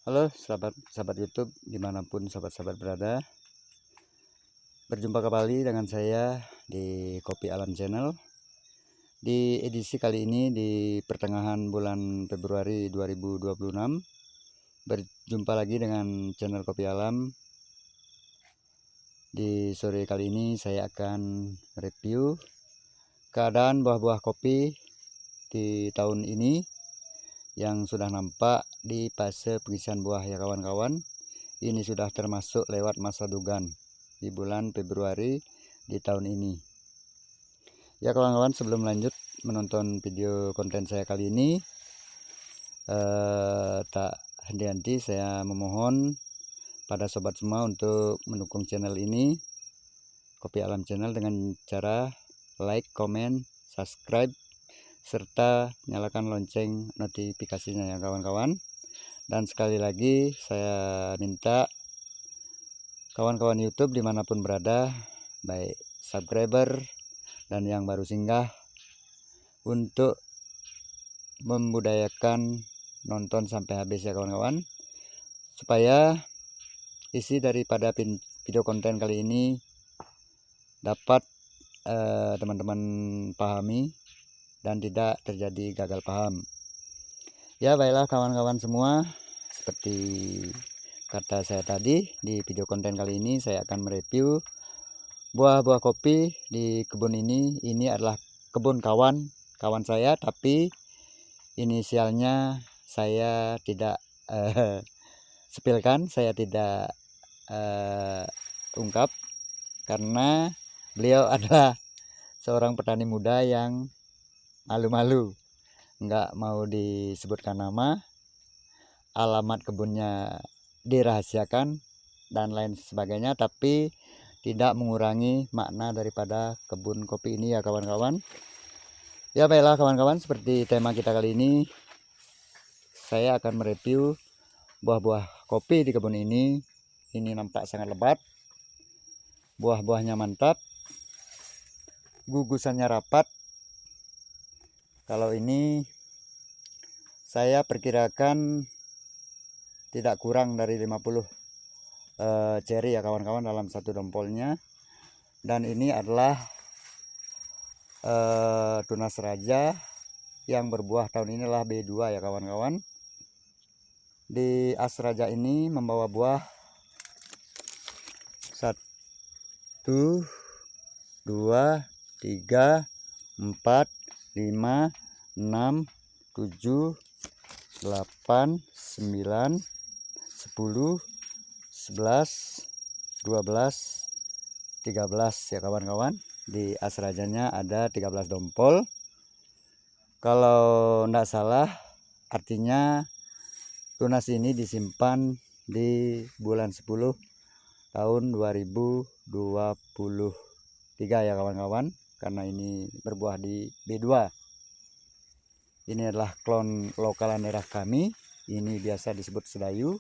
Halo sahabat YouTube dimanapun sahabat-sahabat berada. Berjumpa kembali dengan saya di Kopi Alam Channel. Di edisi kali ini di pertengahan bulan Februari 2026, berjumpa lagi dengan channel Kopi Alam. Di sore kali ini saya akan review keadaan buah-buah kopi di tahun ini yang sudah nampak di fase pengisian buah ya kawan-kawan. Ini sudah termasuk lewat masa dugan di bulan Februari di tahun ini. Ya kawan-kawan, sebelum lanjut menonton video konten saya kali ini, tak henti-henti saya memohon pada sobat semua untuk mendukung channel ini, Kopi Alam Channel, dengan cara like, comment, subscribe, serta nyalakan lonceng notifikasinya ya kawan-kawan. Dan sekali lagi saya minta kawan-kawan YouTube dimanapun berada, baik subscriber dan yang baru singgah, untuk membudayakan nonton sampai habis ya kawan-kawan, supaya isi daripada video konten kali ini dapat teman-teman pahami dan tidak terjadi gagal paham. Ya baiklah kawan-kawan semua, seperti kata saya tadi, di video konten kali ini saya akan mereview buah-buah kopi di kebun ini. Ini adalah kebun kawan saya, tapi inisialnya saya tidak sepilkan, saya tidak ungkap, karena beliau adalah seorang petani muda yang malu-malu, nggak mau disebutkan nama, alamat kebunnya dirahasiakan dan lain sebagainya, tapi tidak mengurangi makna daripada kebun kopi ini ya kawan-kawan. Ya baiklah kawan-kawan, seperti tema kita kali ini, saya akan mereview buah-buah kopi di kebun ini. Ini nampak sangat lebat, buah-buahnya mantap, gugusannya rapat. Kalau ini saya perkirakan tidak kurang dari 50 ceri ya kawan-kawan dalam satu dompolnya. Dan ini adalah tunas raja yang berbuah tahun ini adalah B2 ya kawan-kawan. Di as raja ini membawa buah 1, 2, 3, 4, 5, 6, 7, 8, 9, 10, 11, 12, 13 ya kawan-kawan. Di as rajanya ada 13 dompol. Kalau tidak salah, artinya tunas ini disimpan di bulan 10 tahun 2023 ya kawan-kawan, karena ini berbuah di B2. Ini adalah klon lokalan daerah kami, ini biasa disebut sedayu.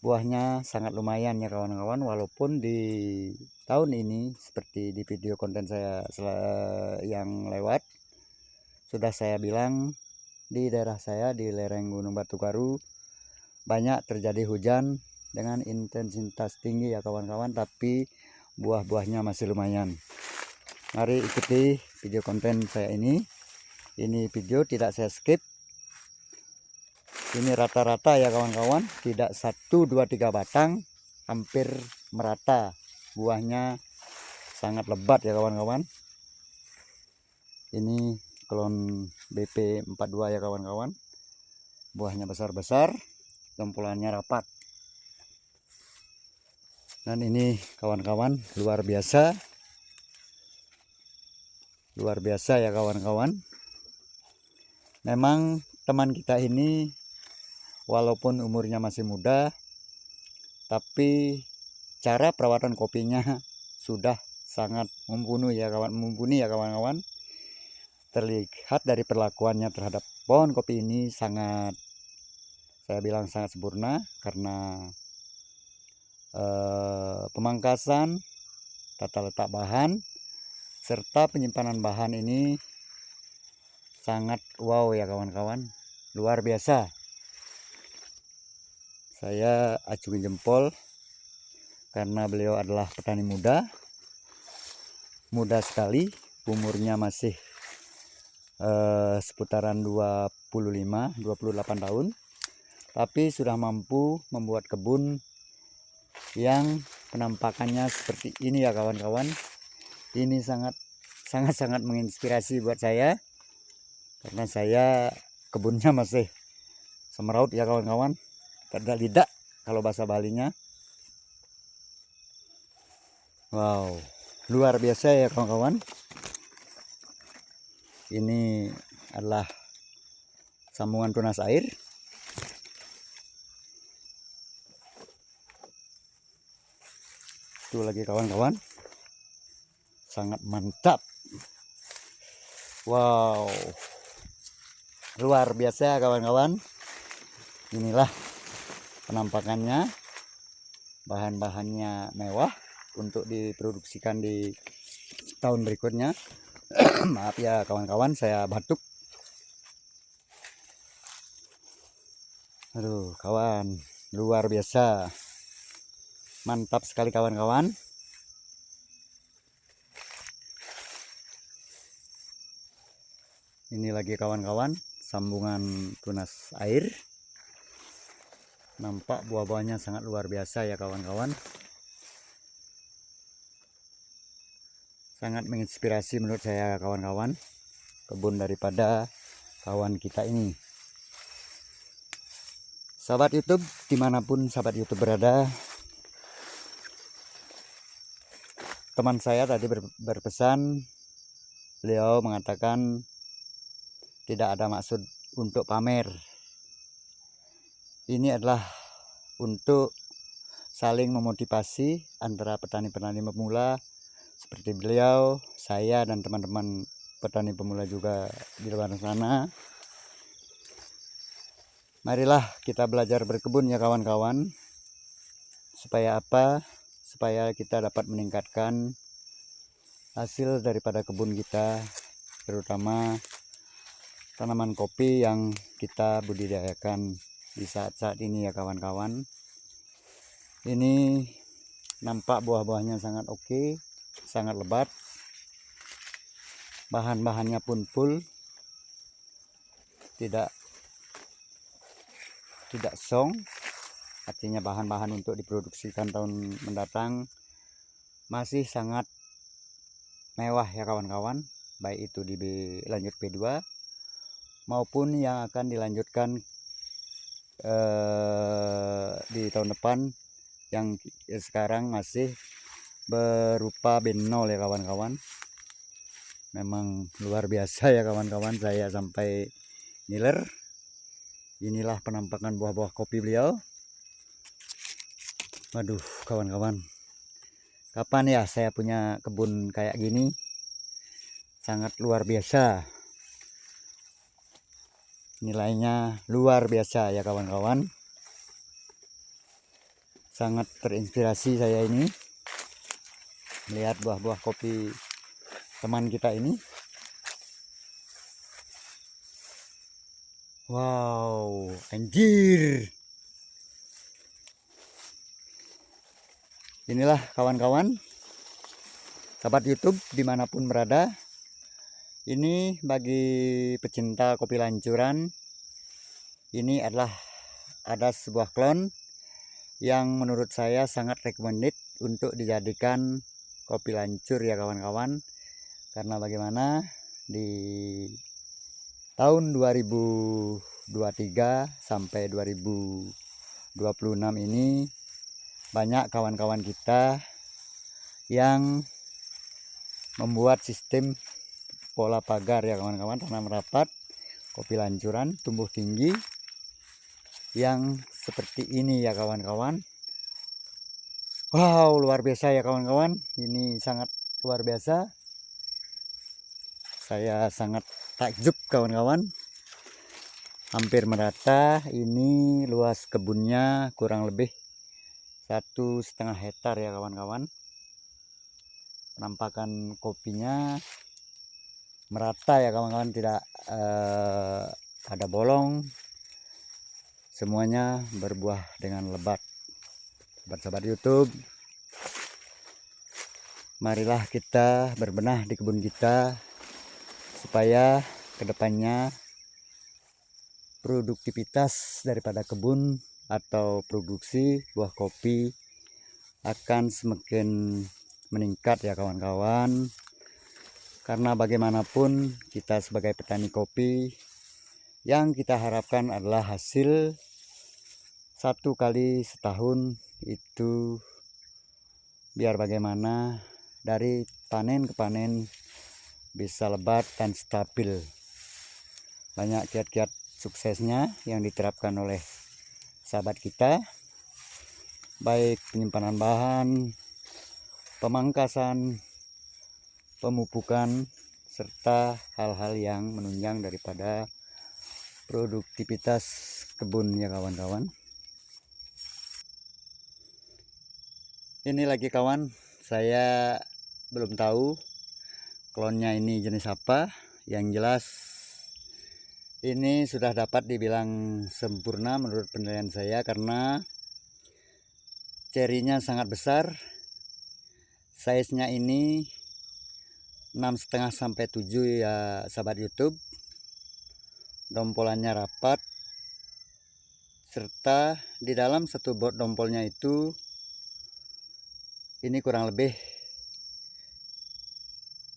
Buahnya sangat lumayan ya kawan-kawan, walaupun di tahun ini seperti di video konten saya yang lewat sudah saya bilang, di daerah saya di lereng Gunung Batukaru banyak terjadi hujan dengan intensitas tinggi ya kawan-kawan, tapi buah-buahnya masih lumayan. Mari ikuti video konten saya ini. Ini video tidak saya skip. Ini rata-rata ya kawan-kawan, tidak 1, 2, 3 batang, hampir merata. Buahnya sangat lebat ya kawan-kawan. Ini klon BP42 ya kawan-kawan. Buahnya besar-besar, dompolannya rapat. Dan ini kawan-kawan, luar biasa ya kawan-kawan. Memang teman kita ini walaupun umurnya masih muda, tapi cara perawatan kopinya sudah sangat mumpuni ya kawan-kawan. Terlihat dari perlakuannya terhadap pohon kopi ini sangat, saya bilang sangat sempurna, karena pemangkasan, tata letak bahan, serta penyimpanan bahan ini sangat wow ya kawan-kawan, luar biasa. saya acungi jempol karena beliau adalah petani muda sekali, umurnya masih seputaran 25-28 tahun, tapi sudah mampu membuat kebun yang penampakannya seperti ini ya kawan-kawan. Ini sangat menginspirasi buat saya, karena saya kebunnya masih semeraut ya kawan-kawan, tidak kalau bahasa Balinya. Wow, luar biasa ya kawan-kawan. Ini adalah sambungan tunas air. Itu lagi kawan-kawan, sangat mantap. Wow, luar biasa kawan-kawan. Inilah penampakannya, bahan-bahannya mewah untuk diproduksikan di tahun berikutnya. Maaf ya kawan-kawan, saya batuk. Aduh kawan, luar biasa, mantap sekali kawan-kawan. Ini lagi kawan-kawan, sambungan tunas air. Nampak buah-buahnya sangat luar biasa ya kawan-kawan. Sangat menginspirasi menurut saya kawan-kawan, kebun daripada kawan kita ini. Sahabat YouTube, dimanapun sahabat YouTube berada, teman saya tadi berpesan, beliau mengatakan tidak ada maksud untuk pamer. Ini adalah untuk saling memotivasi antara petani-petani pemula seperti beliau, saya dan teman-teman petani pemula juga di luar sana. Marilah kita belajar berkebun ya kawan-kawan. Supaya apa? Supaya kita dapat meningkatkan hasil daripada kebun kita, terutama tanaman kopi yang kita budidayakan di saat-saat ini ya kawan-kawan. Ini nampak buah-buahnya sangat oke, sangat lebat. Bahan-bahannya pun full, tidak song. Artinya bahan-bahan untuk diproduksikan tahun mendatang masih sangat mewah ya kawan-kawan, baik itu di lanjut P2 maupun yang akan dilanjutkan di tahun depan, yang sekarang masih berupa B0 ya kawan-kawan. Memang luar biasa ya kawan-kawan, saya sampai ngiler. Inilah penampakan buah-buah kopi beliau. Waduh kawan-kawan, kapan ya saya punya kebun kayak gini? Sangat luar biasa, nilainya luar biasa ya kawan-kawan. Sangat terinspirasi saya ini melihat buah-buah kopi teman kita ini. Wow, anjir. Inilah kawan-kawan, sahabat YouTube dimanapun berada. Ini bagi pecinta kopi lancuran, ini adalah ada sebuah klon yang menurut saya sangat recommended untuk dijadikan kopi lancur ya kawan-kawan. Karena bagaimana di tahun 2023 sampai 2026 ini banyak kawan-kawan kita yang membuat sistem pola pagar ya kawan-kawan, tanam rapat, kopi lancuran, tumbuh tinggi yang seperti ini ya kawan-kawan. Wow, luar biasa ya kawan-kawan, ini sangat luar biasa. Saya sangat takjub kawan-kawan, hampir merata. Ini luas kebunnya kurang lebih 1,5 hektar ya kawan-kawan. Penampakan kopinya merata ya kawan-kawan, tidak ada bolong, semuanya berbuah dengan lebat. Sahabat-sahabat YouTube, marilah kita berbenah di kebun kita supaya kedepannya produktivitas daripada kebun atau produksi buah kopi akan semakin meningkat ya kawan-kawan. Karena bagaimanapun kita sebagai petani kopi, yang kita harapkan adalah hasil 1 kali setahun itu biar bagaimana dari panen ke panen bisa lebat dan stabil. Banyak kiat-kiat suksesnya yang diterapkan oleh sahabat kita, baik penyimpanan bahan, pemangkasan, pemupukan, serta hal-hal yang menunjang daripada produktivitas kebun ya kawan-kawan. Ini lagi kawan, saya belum tahu klonnya ini jenis apa. Yang jelas ini sudah dapat dibilang sempurna menurut penilaian saya karena cerinya sangat besar. Size-nya ini 6,5 sampai 7 ya sahabat YouTube. Dompolannya rapat, serta di dalam satu bot dompolnya itu ini kurang lebih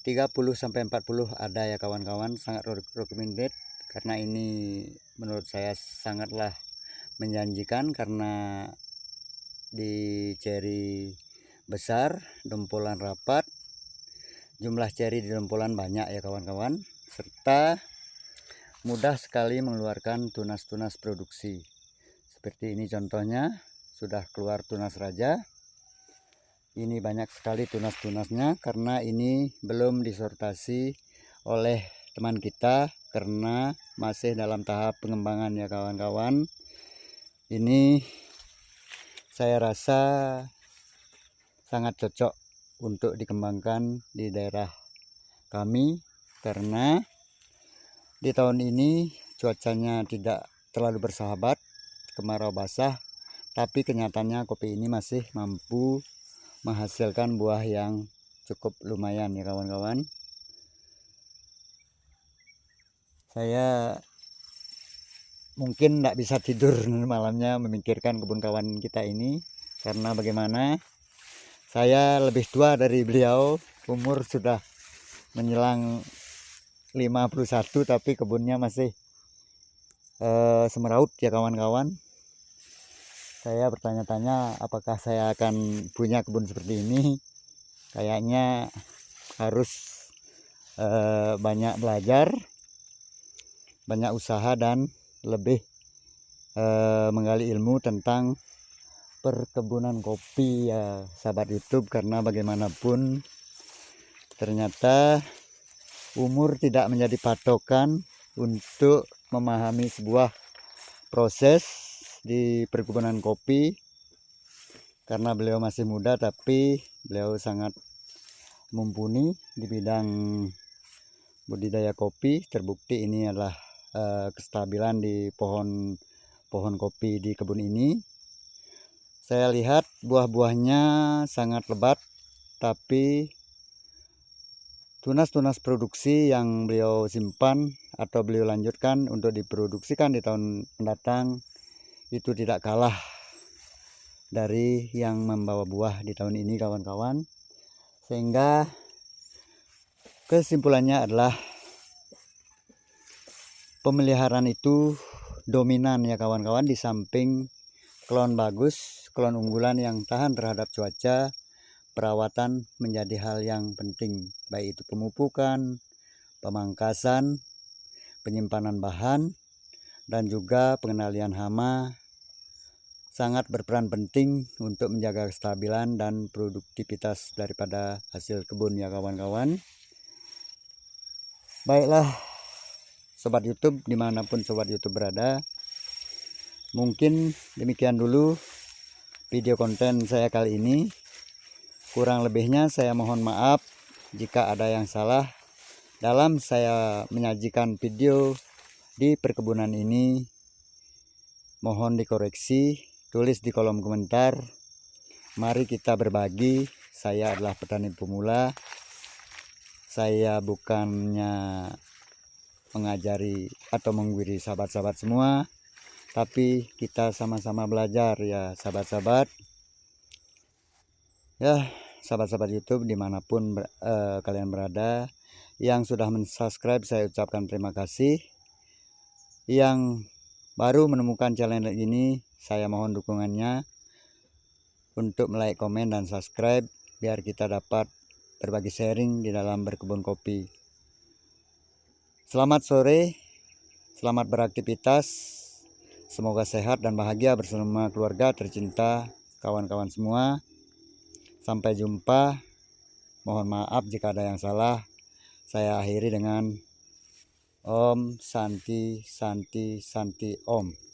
30 sampai 40 ada ya kawan-kawan. Sangat recommended karena ini menurut saya sangatlah menjanjikan karena di ceri besar, dompolan rapat, jumlah ceri di dompolan banyak ya kawan-kawan, serta mudah sekali mengeluarkan tunas-tunas produksi. Seperti ini contohnya, sudah keluar tunas raja. Ini banyak sekali tunas-tunasnya karena ini belum disortasi oleh teman kita karena masih dalam tahap pengembangan ya kawan-kawan. Ini saya rasa sangat cocok untuk dikembangkan di daerah kami karena di tahun ini cuacanya tidak terlalu bersahabat, kemarau basah, tapi kenyataannya kopi ini masih mampu menghasilkan buah yang cukup lumayan ya kawan-kawan. Saya mungkin tidak bisa tidur malamnya memikirkan kebun kawan kita ini karena bagaimana saya lebih tua dari beliau, umur sudah menjelang 51 tapi kebunnya masih semeraut ya kawan-kawan. Saya bertanya-tanya apakah saya akan punya kebun seperti ini. Kayaknya harus banyak belajar, banyak usaha, dan lebih menggali ilmu tentang perkebunan kopi ya sahabat YouTube. Karena bagaimanapun ternyata umur tidak menjadi patokan untuk memahami sebuah proses di perkebunan kopi. Karena beliau masih muda tapi beliau sangat mumpuni di bidang budidaya kopi. Terbukti ini adalah kestabilan di pohon kopi di kebun ini. Saya lihat buah-buahnya sangat lebat, tapi tunas-tunas produksi yang beliau simpan atau beliau lanjutkan untuk diproduksikan di tahun mendatang itu tidak kalah dari yang membawa buah di tahun ini kawan-kawan. Sehingga kesimpulannya adalah pemeliharaan itu dominan ya kawan-kawan. Di samping klon bagus, klon unggulan yang tahan terhadap cuaca, perawatan menjadi hal yang penting, baik itu pemupukan, pemangkasan, penyimpanan bahan, dan juga pengendalian hama sangat berperan penting untuk menjaga kestabilan dan produktivitas daripada hasil kebun ya kawan-kawan. Baiklah sobat YouTube, dimanapun sobat YouTube berada, mungkin demikian dulu video konten saya kali ini. Kurang lebihnya saya mohon maaf jika ada yang salah dalam saya menyajikan video di perkebunan ini. mohon dikoreksi, tulis di kolom komentar. Mari kita berbagi. Saya adalah petani pemula. Saya bukannya mengajari atau menggurui sahabat-sahabat semua, tapi kita sama-sama belajar ya sahabat-sahabat. Ya sahabat-sahabat YouTube dimanapun kalian berada, yang sudah mensubscribe saya ucapkan terima kasih. Yang baru menemukan channel ini, saya mohon dukungannya untuk like, komen, dan subscribe biar kita dapat berbagi sharing di dalam berkebun kopi. Selamat sore, selamat beraktivitas, semoga sehat dan bahagia bersama keluarga tercinta, kawan-kawan semua. Sampai jumpa, mohon maaf jika ada yang salah. Saya akhiri dengan Om Santi Santi Santi Om.